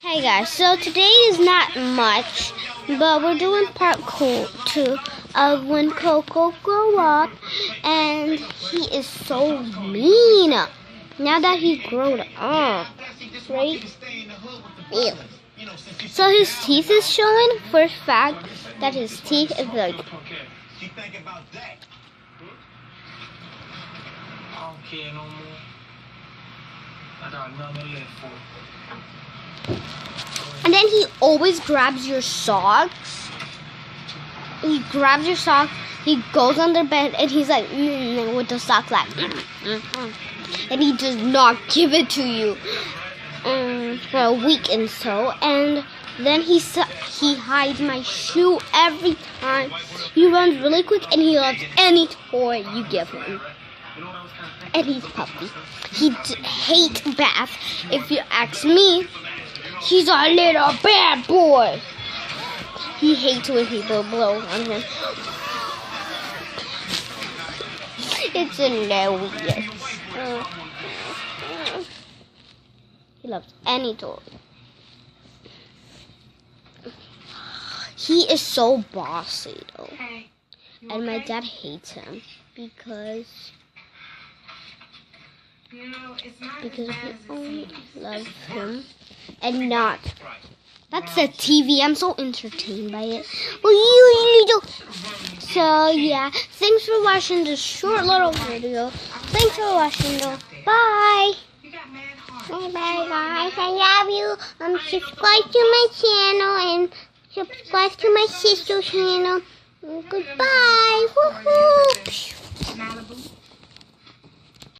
Hey guys, so today is not much, but we're doing part 2 of when Coco grew up, and he is so mean. Now that he's grown up, right? Ew. So his teeth is showing. First fact, that his teeth is like. And then he always grabs your socks. He grabs your socks. He goes under bed and he's like with the socks like, and he does not give it to you for a week and so. And then he hides my shoe every time. He runs really quick and he loves any toy you give him. And he's puppy. He hates bath. If you ask me, he's a little bad boy. He hates when people blow on him. It's hilarious. He loves any toy. He is so bossy though. And my dad hates him because we only love him and not. That's the TV. I'm so entertained by it. So yeah, thanks for watching this short little video. Thanks for watching though. Bye. Bye guys. I love you. Subscribe to my channel and subscribe to my sister's channel. Goodbye. Woohoo.